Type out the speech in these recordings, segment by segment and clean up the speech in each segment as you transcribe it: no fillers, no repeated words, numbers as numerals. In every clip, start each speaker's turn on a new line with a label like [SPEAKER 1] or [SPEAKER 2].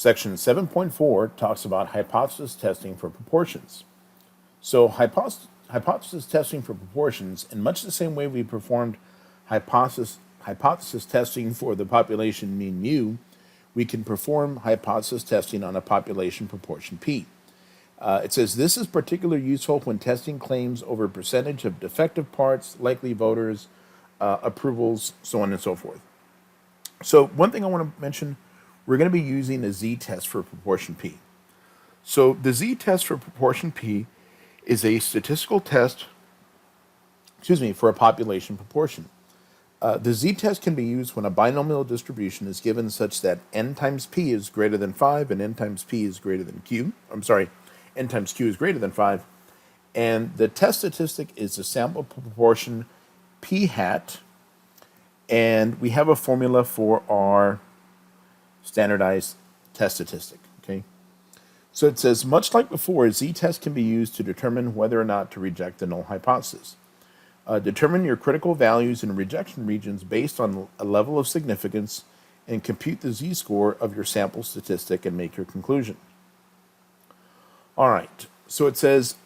[SPEAKER 1] Section 7.4 talks about hypothesis testing for proportions. So hypothesis testing for proportions, in much the same way we performed hypothesis testing for the population mean mu, we can perform hypothesis testing on a population proportion p. It says this is particularly useful when testing claims over percentage of defective parts, likely voters, approvals, so on and so forth. So one thing I want to mention, we're going to be using a z-test for proportion p. So the z-test for proportion p is a statistical test, for a population proportion. The z-test can be used when a binomial distribution is given such that n times p is greater than 5 and n times p is greater than q. N times q is greater than 5. And the test statistic is the sample proportion p hat. And we have a formula for our standardized test statistic, okay? So it says, much like before, a z-test can be used to determine whether or not to reject the null hypothesis. Determine your critical values in rejection regions based on a level of significance and compute the z-score of your sample statistic and make your conclusion. All right, so it says,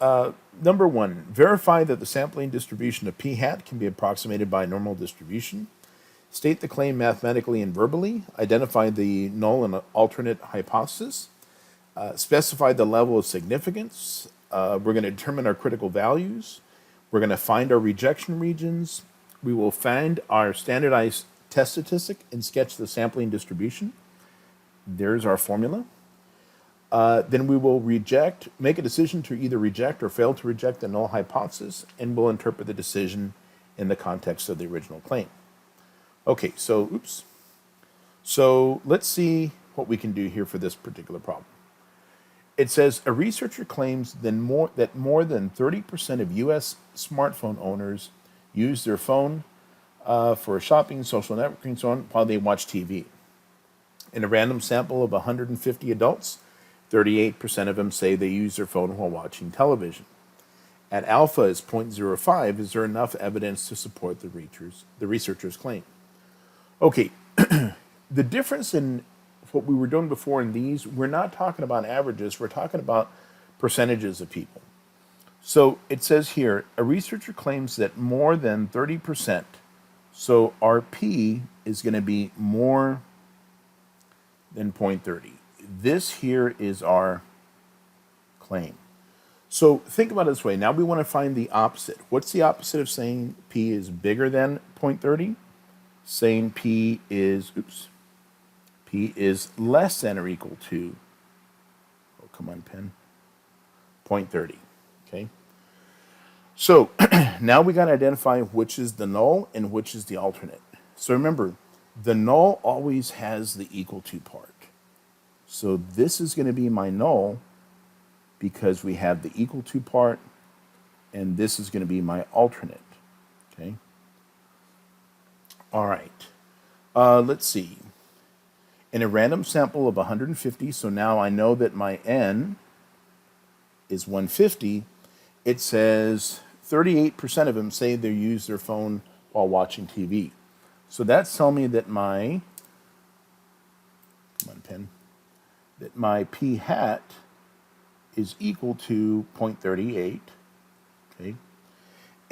[SPEAKER 1] number one, verify that the sampling distribution of p hat can be approximated by a normal distribution. State the claim mathematically and verbally. Identify the null and alternate hypothesis. Specify the level of significance. We're going to determine our critical values. We're going to find our rejection regions. We will find our standardized test statistic and sketch the sampling distribution. There's our formula. Then we will make a decision to either reject or fail to reject the null hypothesis, and we'll interpret the decision in the context of the original claim. Okay, so let's see what we can do here for this particular problem. It says a researcher claims that more than 30% of U.S. smartphone owners use their phone for shopping, social networking, so on, while they watch TV. In a random sample of 150 adults, 38% of them say they use their phone while watching television. At alpha is 0.05, is there enough evidence to support the researcher's claim? Okay, the difference in what we were doing before in these, we're not talking about averages, we're talking about percentages of people. So it says here, a researcher claims that more than 30%, so our P is going to be more than 0.30. This here is our claim. So think about it this way. Now we want to find the opposite. What's the opposite of saying P is bigger than 0.30? Saying P is less than or equal to, oh, come on, pen, 0.30, okay? So now we got to identify which is the null and which is the alternate. So remember, the null always has the equal to part. So this is going to be my null because we have the equal to part, and this is going to be my alternate, okay? All right, let's see. In a random sample of 150, so now I know that my n is 150, it says 38% of them say they use their phone while watching TV. So that's telling me that my, come on, pen, that my p hat is equal to 0.38, okay?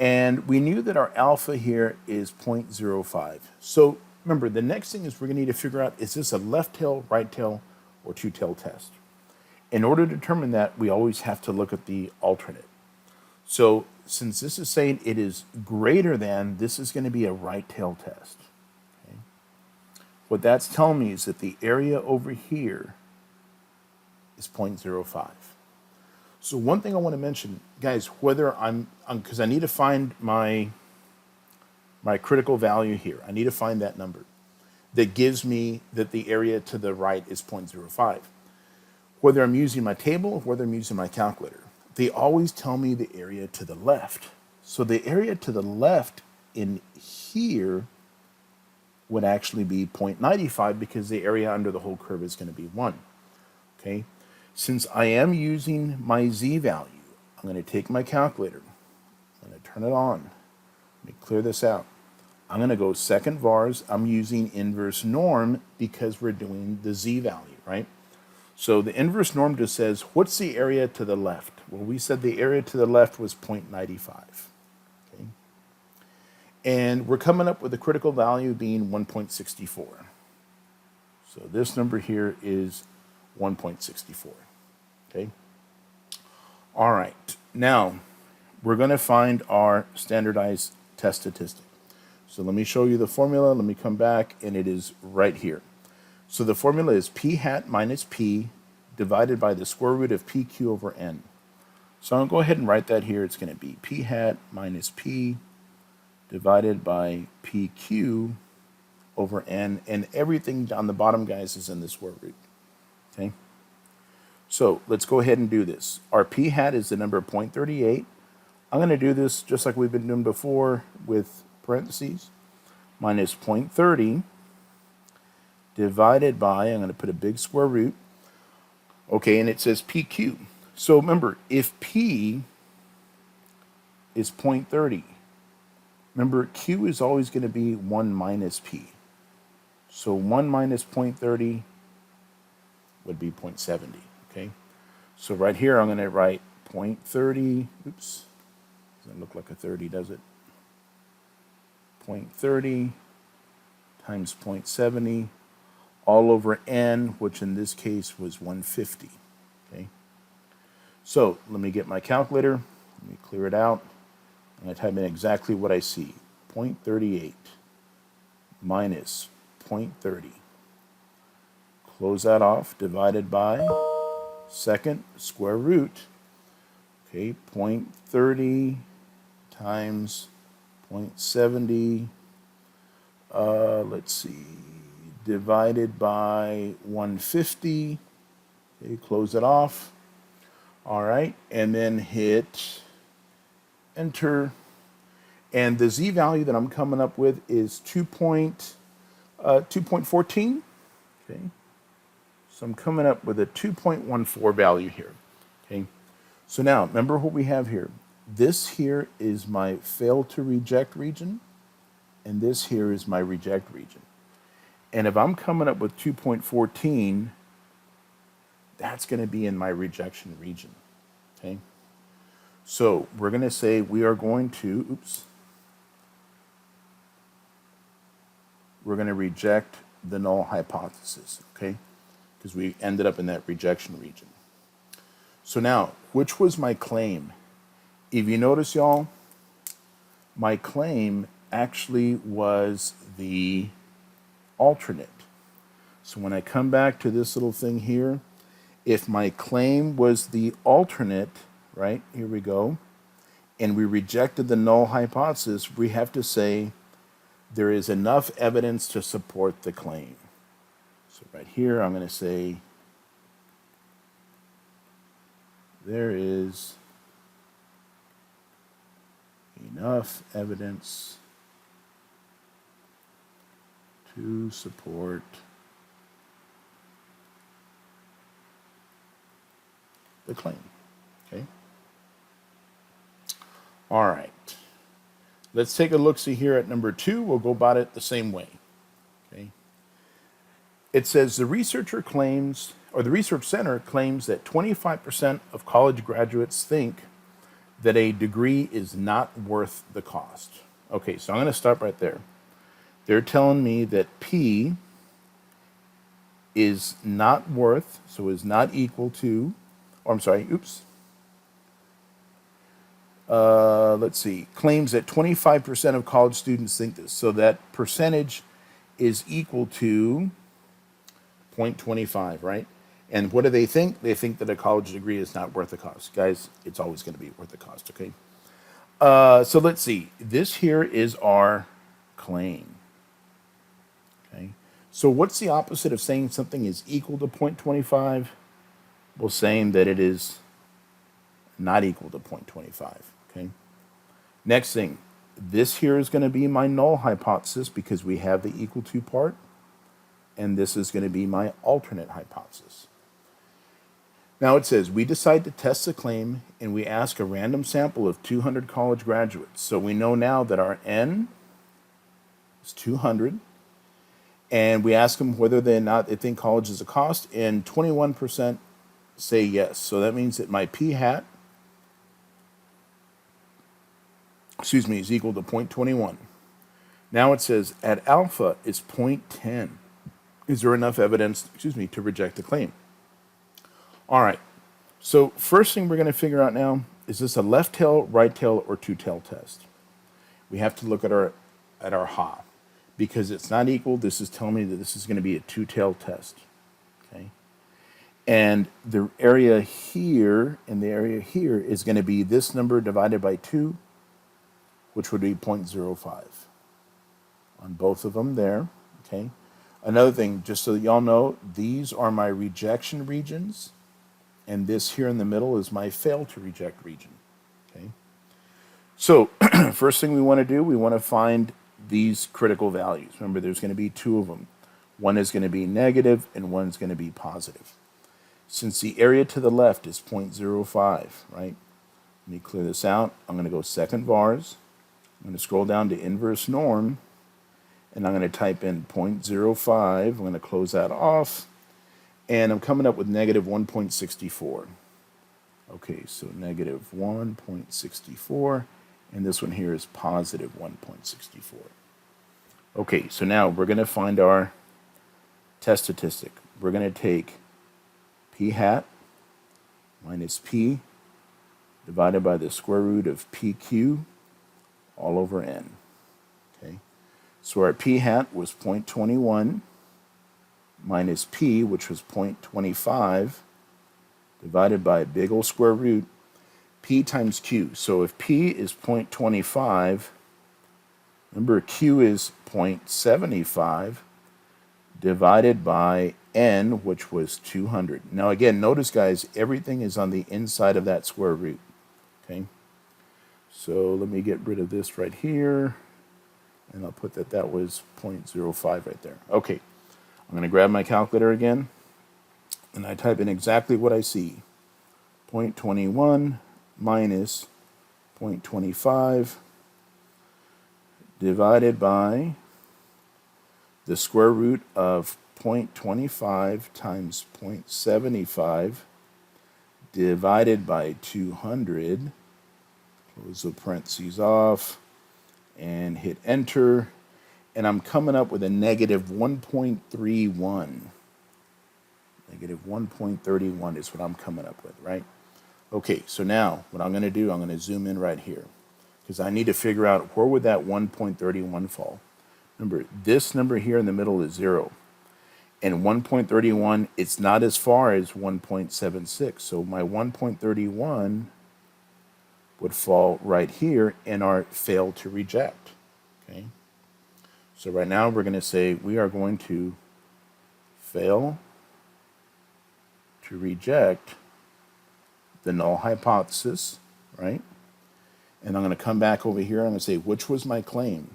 [SPEAKER 1] And we knew that our alpha here is 0.05. So remember, the next thing is we're going to need to figure out, is this a left tail, right tail, or two-tail test? In order to determine that, we always have to look at the alternate. So since this is saying it is greater than, this is going to be a right tail test. Okay? What that's telling me is that the area over here is 0.05. So one thing I want to mention, guys, whether because I need to find my critical value here. I need to find that number that gives me that the area to the right is 0.05. Whether I'm using my table or whether I'm using my calculator, they always tell me the area to the left. So the area to the left in here would actually be 0.95 because the area under the whole curve is going to be 1. Okay? Since I am using my z value, I'm going to take my calculator. I'm going to turn it on. Let me clear this out. I'm going to go second vars. I'm using inverse norm because we're doing the z value, right? So the inverse norm just says, what's the area to the left? Well, we said the area to the left was 0.95. Okay? And we're coming up with a critical value being 1.64. So this number here is 1.64. Okay? All right. Now, we're going to find our standardized test statistic. So let me show you the formula. Let me come back, and it is right here. So the formula is p hat minus p divided by the square root of pq over n. So I'll go ahead and write that here. It's going to be p hat minus p divided by pq over n, and everything down the bottom, guys, is in the square root. Okay? So let's go ahead and do this. Our p hat is the number 0.38. I'm going to do this just like we've been doing before with parentheses, minus 0.30 divided by, I'm going to put a big square root, okay, and it says PQ. So remember, if P is 0.30, remember, Q is always going to be 1 minus P. So 1 minus 0.30 would be 0.70, okay? So right here, I'm going to write 0.30, oops, doesn't look like a 30, does it? 0.30 times 0.70 all over n, which in this case was 150. Okay. So let me get my calculator. Let me clear it out. I'm going to type in exactly what I see. 0.38 minus 0.30. Close that off. Divided by second square root. Okay, 0.30 times 0.70. Let's see. Divided by 150. Okay, close it off. All right, and then hit enter. And the z value that I'm coming up with is 2.14. Okay, so I'm coming up with a 2.14 value here. Okay, so now remember what we have here. This here is my fail to reject region, and this here is my reject region. And if I'm coming up with 2.14, that's going to be in my rejection region, okay? So we're going to say we are going to, we're going to reject the null hypothesis, okay? Because we ended up in that rejection region. So now, which was my claim? If you notice, y'all, my claim actually was the alternate. So when I come back to this little thing here, if my claim was the alternate, right, here we go, and we rejected the null hypothesis, we have to say there is enough evidence to support the claim. So right here, I'm going to say there is enough evidence to support the claim. Okay. All right. Let's take a look-see here at number 2. We'll go about it the same way. Okay. It says the researcher claims, or the research center claims that 25% of college graduates think that a degree is not worth the cost. Okay, so I'm going to stop right there. They're telling me that P is not worth, so is not equal to, or I'm sorry, let's see, claims that 25% of college students think this. So that percentage is equal to 0.25, right? And what do they think? They think that a college degree is not worth the cost. Guys, it's always going to be worth the cost, okay? So let's see. This here is our claim. Okay. So what's the opposite of saying something is equal to 0.25? Well, saying that it is not equal to 0.25, okay? Next thing, this here is going to be my null hypothesis because we have the equal to part, and this is going to be my alternate hypothesis. Now it says, we decide to test the claim, and we ask a random sample of 200 college graduates. So we know now that our N is 200, And we ask them whether or not they think college is a cost, and 21% say yes. So that means that my p hat, is equal to 0.21. Now it says at alpha is 0.10. Is there enough evidence, to reject the claim? All right. So first thing we're going to figure out now, is this a left tail, right tail, or two tail test? We have to look at our ha. Because it's not equal, this is telling me that this is going to be a two tail test. Okay. And the area here and the area here is going to be this number divided by 2, which would be 0.05 on both of them there. Okay. Another thing, just so that y'all know, these are my rejection regions, and this here in the middle is my fail to reject region. Okay. So first thing we want to do, we want to find these critical values. Remember, there's going to be two of them. One is going to be negative and one is going to be positive. Since the area to the left is 0.05, right? Let me clear this out. I'm going to go second vars. I'm going to scroll down to inverse norm, and I'm going to type in 0.05. I'm going to close that off, and I'm coming up with negative 1.64. Okay, so negative 1.64, and this one here is positive 1.64. Okay, so now we're going to find our test statistic. We're going to take p hat minus p divided by the square root of pq all over n. Okay, so our p hat was 0.21 minus p, which was 0.25, divided by a big old square root, p times q. So if p is 0.25, remember q is 0.75, divided by n, which was 200. Now again, notice guys, everything is on the inside of that square root. Okay, so let me get rid of this right here, and I'll put that was 0.05 right there. Okay, I'm going to grab my calculator again, and I type in exactly what I see. 0.21 minus 0.25 divided by the square root of 0.25 times 0.75 divided by 200. Close the parentheses off and hit enter, and I'm coming up with a negative 1.31. Negative 1.31 is what I'm coming up with, right? Okay, so now what I'm going to do, I'm going to zoom in right here, because I need to figure out where would that 1.31 fall. Remember, this number here in the middle is 0. And 1.31, it's not as far as 1.76. So my 1.31 would fall right here in our fail to reject. Okay. So right now we're going to say we are going to fail to reject the null hypothesis, right? And I'm going to come back over here and I'm going to say, which was my claim?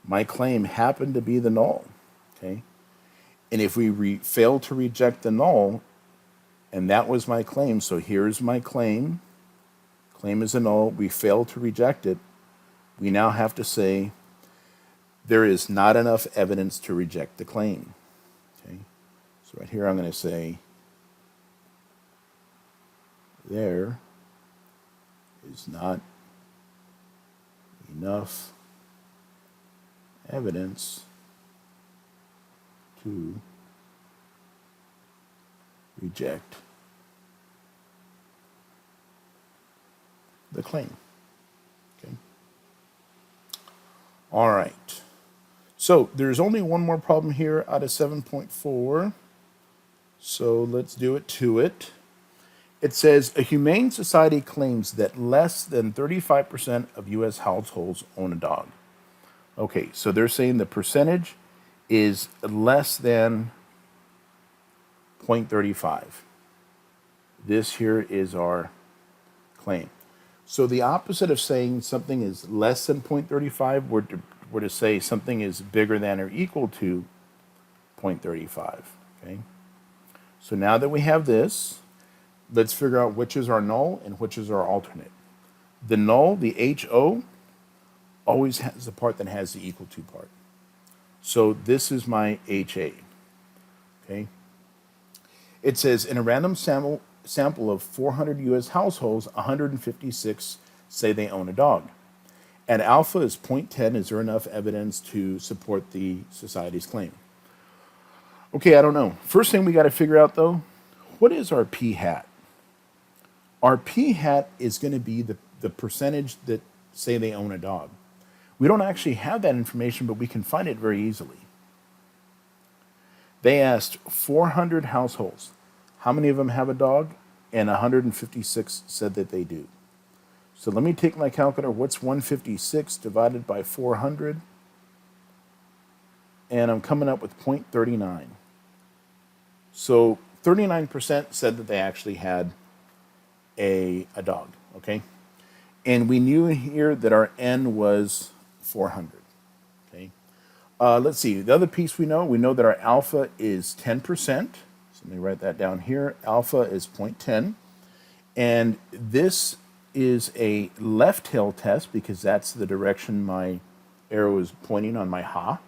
[SPEAKER 1] My claim happened to be the null, okay? And if we fail to reject the null, and that was my claim, so here's my claim. Claim is a null. We fail to reject it. We now have to say there is not enough evidence to reject the claim, okay? So right here I'm going to say there is not enough evidence to reject the claim. Okay. All right. So there's only one more problem here out of 7.4. So let's do it to it. It says a humane society claims that less than 35% of U.S. households own a dog. Okay, so they're saying the percentage is less than 0.35. This here is our claim. So the opposite of saying something is less than 0.35 were to say something is bigger than or equal to 0.35. Okay. So now that we have this, let's figure out which is our null and which is our alternate. The null, the HO, always has the part that has the equal to part. So this is my HA. Okay. It says in a random sample of 400 U.S. households, 156 say they own a dog. At alpha is 0.10. Is there enough evidence to support the society's claim? Okay, I don't know. First thing we got to figure out, though, what is our p hat? Our p hat is going to be the percentage that say they own a dog. We don't actually have that information, but we can find it very easily. They asked 400 households. How many of them have a dog? And 156 said that they do. So let me take my calculator. What's 156 divided by 400? And I'm coming up with 0.39. So 39% said that they actually had a dog, okay? And we knew here that our N was 400, okay? Let's see, the other piece we know that our alpha is 10%. So let me write that down here. Alpha is 0.10. And this is a left tail test because that's the direction my arrow is pointing on my ha.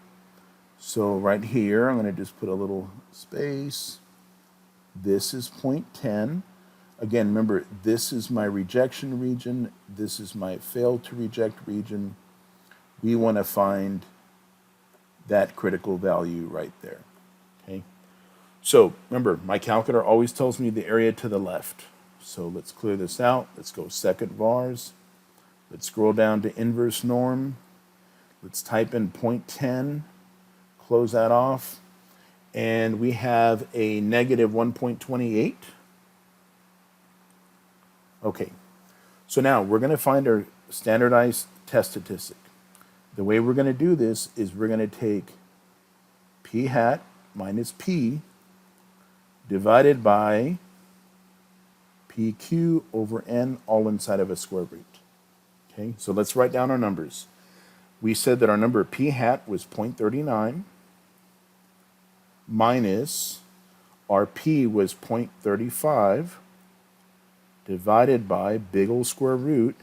[SPEAKER 1] So right here, I'm going to just put a little space. This is 0.10. Again, remember, this is my rejection region. This is my fail to reject region. We want to find that critical value right there. Okay. So remember, my calculator always tells me the area to the left. So let's clear this out. Let's go second vars. Let's scroll down to inverse norm. Let's type in 0.10. Close that off. And we have a negative 1.28. Okay, so now we're going to find our standardized test statistic. The way we're going to do this is we're going to take p hat minus p divided by pq over n, all inside of a square root. Okay, so let's write down our numbers. We said that our number p hat was 0.39 minus our p was 0.35 divided by big old square root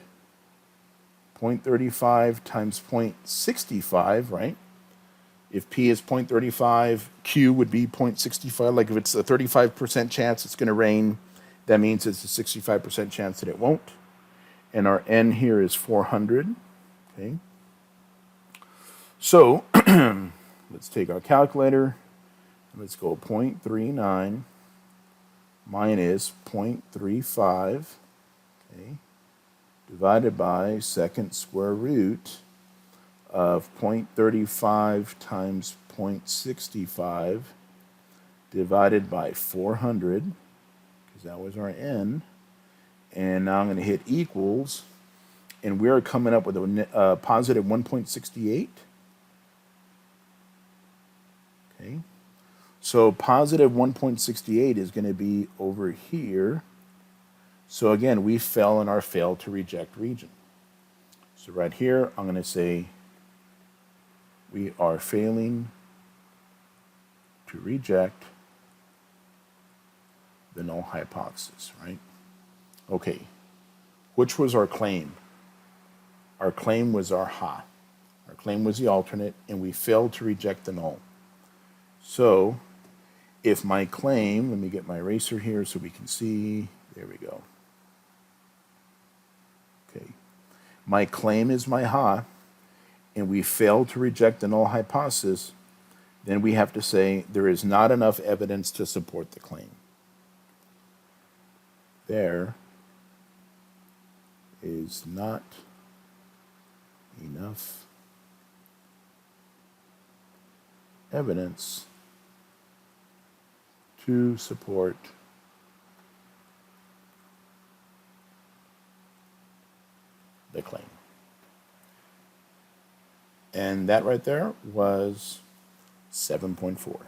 [SPEAKER 1] 0.35 times 0.65, right? If p is 0.35, q would be 0.65. Like if it's a 35% chance it's going to rain, that means it's a 65% chance that it won't. And our n here is 400. Okay. So let's take our calculator. Let's go 0.39 minus 0.35, okay, divided by second square root of 0.35 times 0.65 divided by 400, because that was our n. And now I'm going to hit equals, and we are coming up with a positive 1.68. Okay. So positive 1.68 is going to be over here. So again, we fell in our fail to reject region. So right here, I'm going to say we are failing to reject the null hypothesis, right? Okay, which was our claim? Our claim was our ha. Our claim was the alternate, and we failed to reject the null. So if my claim, let me get my eraser here so we can see, there we go. Okay, my claim is my ha, and we failed to reject the null hypothesis, then we have to say there is not enough evidence to support the claim. There is not enough evidence to support the claim. And that right there was 7.4.